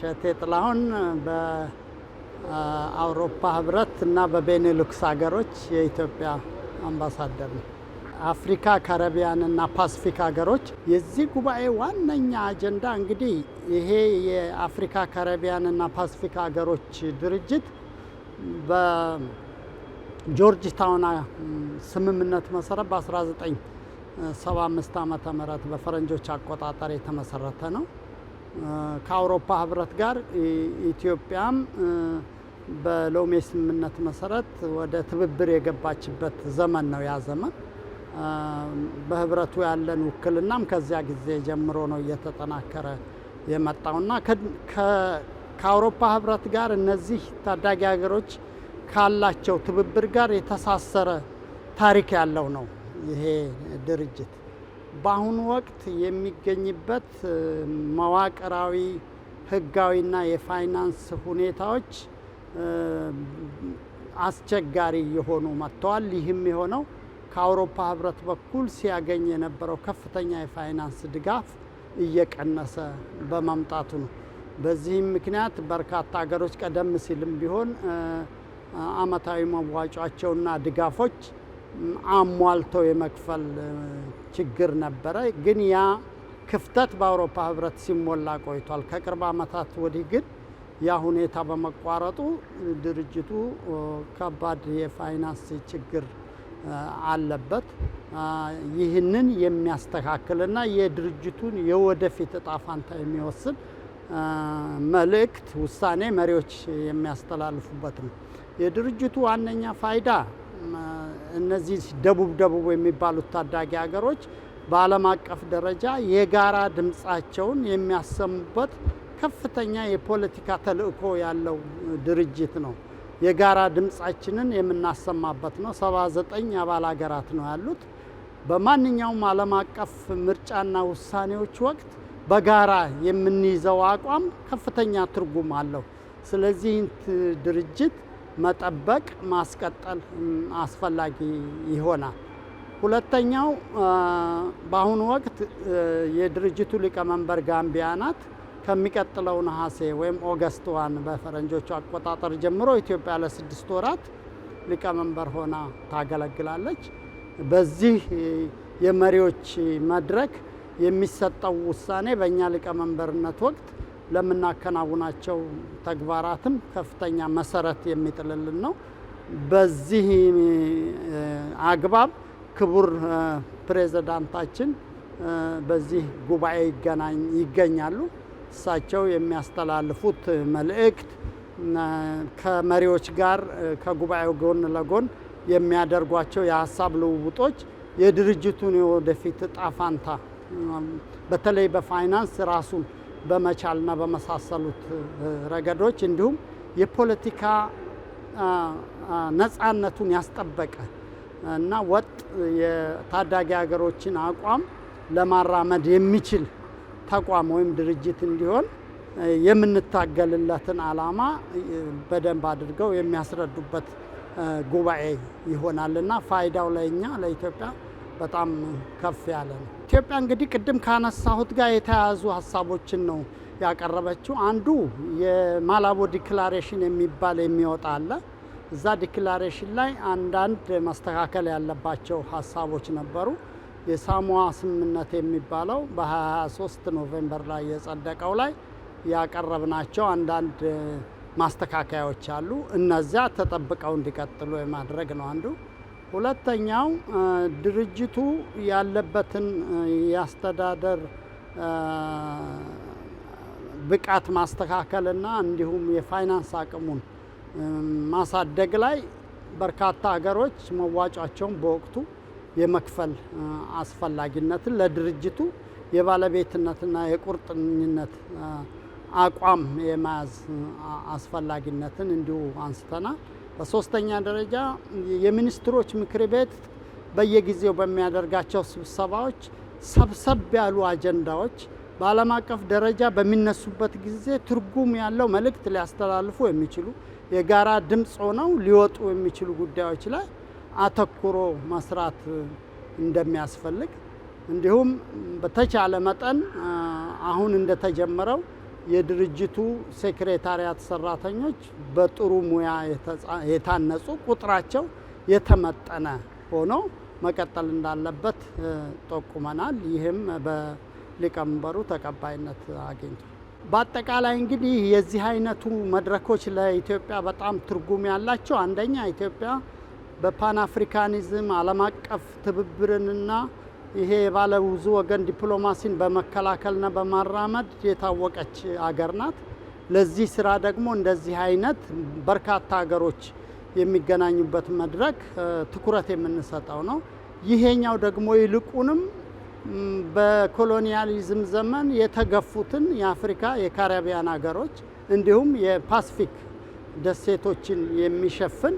እሸቴ ጥላሁን በአውሮፓ ህብረት እና በቤኔሉክስ ሀገሮች የኢትዮጵያ አምባሳደር ነው። አፍሪካ፣ ካሪቢያን እና ፓሲፊክ ሀገሮች የዚህ ጉባኤ ዋነኛ አጀንዳ እንግዲህ ይሄ የአፍሪካ፣ ካሪቢያን እና ፓሲፊክ ሀገሮች ድርጅት በጆርጅ ታውን ስምምነት መሰረት በ1975 ዓመተ ምህረት በፈረንጆች አቆጣጠር የተመሰረተ ነው። ከአውሮፓ ህብረት ጋር ኢትዮጵያም በሎሜ ስምምነት መሰረት ወደ ትብብር የገባችበት ዘመን ነው ያ ዘመን። በህብረቱ ያለን ውክልናም ከዚያ ጊዜ ጀምሮ ነው እየተጠናከረ የመጣውና ከአውሮፓ ህብረት ጋር እነዚህ ታዳጊ ሀገሮች ካላቸው ትብብር ጋር የተሳሰረ ታሪክ ያለው ነው ይሄ ድርጅት። በአሁኑ ወቅት የሚገኝበት መዋቅራዊ፣ ህጋዊና የፋይናንስ ሁኔታዎች አስቸጋሪ የሆኑ መጥተዋል። ይህም የሆነው ከአውሮፓ ህብረት በኩል ሲያገኝ የነበረው ከፍተኛ የፋይናንስ ድጋፍ እየቀነሰ በመምጣቱ ነው። በዚህም ምክንያት በርካታ ሀገሮች ቀደም ሲልም ቢሆን አመታዊ መዋጮቸውና ድጋፎች አሟልተው የመክፈል ችግር ነበረ። ግን ያ ክፍተት በአውሮፓ ህብረት ሲሞላ ቆይቷል። ከቅርብ አመታት ወዲህ ግን ያ ሁኔታ በመቋረጡ ድርጅቱ ከባድ የፋይናንስ ችግር አለበት። ይህንን የሚያስተካክልና የድርጅቱን የወደፊት እጣ ፋንታ የሚወስን መልእክት፣ ውሳኔ መሪዎች የሚያስተላልፉበት ነው። የድርጅቱ ዋነኛ ፋይዳ እነዚህ ደቡብ የሚባሉት ታዳጊ ሀገሮች በዓለም አቀፍ ደረጃ የጋራ ድምፃቸውን የሚያሰሙበት ከፍተኛ የፖለቲካ ተልእኮ ያለው ድርጅት ነው። የጋራ ድምፃችንን የምናሰማበት ነው። 79 አባል ሀገራት ነው ያሉት። በማንኛውም ዓለም አቀፍ ምርጫና ውሳኔዎች ወቅት በጋራ የምንይዘው አቋም ከፍተኛ ትርጉም አለው። ስለዚህ ድርጅት መጠበቅ፣ ማስቀጠል አስፈላጊ ይሆናል። ሁለተኛው በአሁኑ ወቅት የድርጅቱ ሊቀመንበር ጋምቢያ ናት። ከሚቀጥለው ነሐሴ ወይም ኦገስት 1 በፈረንጆቹ አቆጣጠር ጀምሮ ኢትዮጵያ ለ6 ወራት ሊቀመንበር ሆና ታገለግላለች። በዚህ የመሪዎች መድረክ የሚሰጠው ውሳኔ በእኛ ሊቀመንበርነት ወቅት ለምናከናውናቸው ተግባራትም ከፍተኛ መሰረት የሚጥልልን ነው። በዚህ አግባብ ክቡር ፕሬዝዳንታችን በዚህ ጉባኤ ይገኛሉ። እሳቸው የሚያስተላልፉት መልእክት ከመሪዎች ጋር ከጉባኤው ጎን ለጎን የሚያደርጓቸው የሀሳብ ልውውጦች የድርጅቱን የወደፊት እጣ ፋንታ በተለይ በፋይናንስ ራሱን በመቻልና በመሳሰሉት ረገዶች እንዲሁም የፖለቲካ ነፃነቱን ያስጠበቀ እና ወጥ የታዳጊ ሀገሮችን አቋም ለማራመድ የሚችል ተቋም ወይም ድርጅት እንዲሆን የምንታገልለትን ዓላማ በደንብ አድርገው የሚያስረዱበት ጉባኤ ይሆናልና ፋይዳው ለእኛ ለኢትዮጵያ በጣም ከፍ ያለ ነው። ኢትዮጵያ እንግዲህ ቅድም ካነሳሁት ጋር የተያያዙ ሀሳቦችን ነው ያቀረበችው። አንዱ የማላቦ ዲክላሬሽን የሚባል የሚወጣ አለ። እዛ ዲክላሬሽን ላይ አንዳንድ መስተካከል ያለባቸው ሀሳቦች ነበሩ። የሳሞአ ስምምነት የሚባለው በ23 ኖቬምበር ላይ የጸደቀው ላይ ያቀረብናቸው አንዳንድ ማስተካከያዎች አሉ። እነዚያ ተጠብቀው እንዲቀጥሉ የማድረግ ነው አንዱ። ሁለተኛው ድርጅቱ ያለበትን የአስተዳደር ብቃት ማስተካከልና እንዲሁም የፋይናንስ አቅሙን ማሳደግ ላይ በርካታ ሀገሮች መዋጯቸውን በወቅቱ የመክፈል አስፈላጊነትን ለድርጅቱ የባለቤትነትና የቁርጠኝነት አቋም የመያዝ አስፈላጊነትን እንዲሁ አንስተናል። በሶስተኛ ደረጃ የሚኒስትሮች ምክር ቤት በየጊዜው በሚያደርጋቸው ስብሰባዎች ሰብሰብ ያሉ አጀንዳዎች በዓለም አቀፍ ደረጃ በሚነሱበት ጊዜ ትርጉም ያለው መልእክት ሊያስተላልፉ የሚችሉ የጋራ ድምፅ ሆነው ሊወጡ የሚችሉ ጉዳዮች ላይ አተኩሮ መስራት እንደሚያስፈልግ እንዲሁም በተቻለ መጠን አሁን እንደተጀመረው የድርጅቱ ሴክሬታሪያት ሰራተኞች በጥሩ ሙያ የታነጹ ቁጥራቸው የተመጠነ ሆኖ መቀጠል እንዳለበት ጠቁመናል። ይህም በሊቀመንበሩ ተቀባይነት አግኝቷል። በአጠቃላይ እንግዲህ የዚህ አይነቱ መድረኮች ለኢትዮጵያ በጣም ትርጉም ያላቸው አንደኛ ኢትዮጵያ በፓን አፍሪካኒዝም ዓለም አቀፍ ትብብርንና ይሄ የባለ ብዙ ወገን ዲፕሎማሲን በመከላከልና በማራመድ የታወቀች አገር ናት። ለዚህ ስራ ደግሞ እንደዚህ አይነት በርካታ ሀገሮች የሚገናኙበት መድረክ ትኩረት የምንሰጠው ነው። ይሄኛው ደግሞ ይልቁንም በኮሎኒያሊዝም ዘመን የተገፉትን የአፍሪካ የካሪቢያን ሀገሮች እንዲሁም የፓሲፊክ ደሴቶችን የሚሸፍን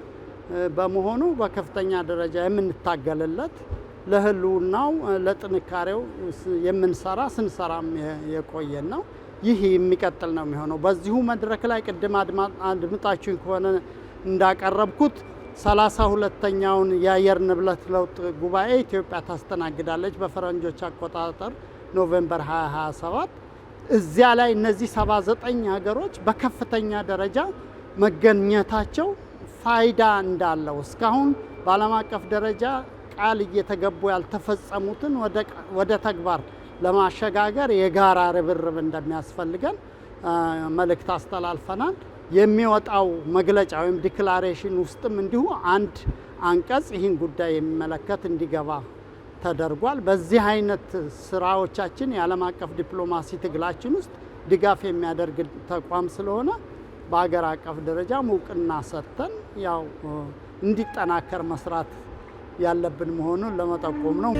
በመሆኑ በከፍተኛ ደረጃ የምንታገልለት ለህልውናው ለጥንካሬው ስንሰራም የቆየን ነው። ይህ የሚቀጥል ነው የሚሆነው። በዚሁ መድረክ ላይ ቅድም አድምጣችሁኝ ከሆነ እንዳቀረብኩት 32ኛውን የአየር ንብረት ለውጥ ጉባኤ ኢትዮጵያ ታስተናግዳለች በፈረንጆች አቆጣጠር ኖቬምበር 2027። እዚያ ላይ እነዚህ 79 ሀገሮች በከፍተኛ ደረጃ መገኘታቸው ፋይዳ እንዳለው እስካሁን በዓለም አቀፍ ደረጃ ቃል እየተገቡ ያልተፈጸሙትን ወደ ተግባር ለማሸጋገር የጋራ ርብርብ እንደሚያስፈልገን መልእክት አስተላልፈናል። የሚወጣው መግለጫ ወይም ዲክላሬሽን ውስጥም እንዲሁ አንድ አንቀጽ ይህን ጉዳይ የሚመለከት እንዲገባ ተደርጓል። በዚህ አይነት ስራዎቻችን የዓለም አቀፍ ዲፕሎማሲ ትግላችን ውስጥ ድጋፍ የሚያደርግ ተቋም ስለሆነ በሀገር አቀፍ ደረጃ እውቅና ሰጥተን ያው እንዲጠናከር መስራት ያለብን መሆኑን ለመጠቆም ነው።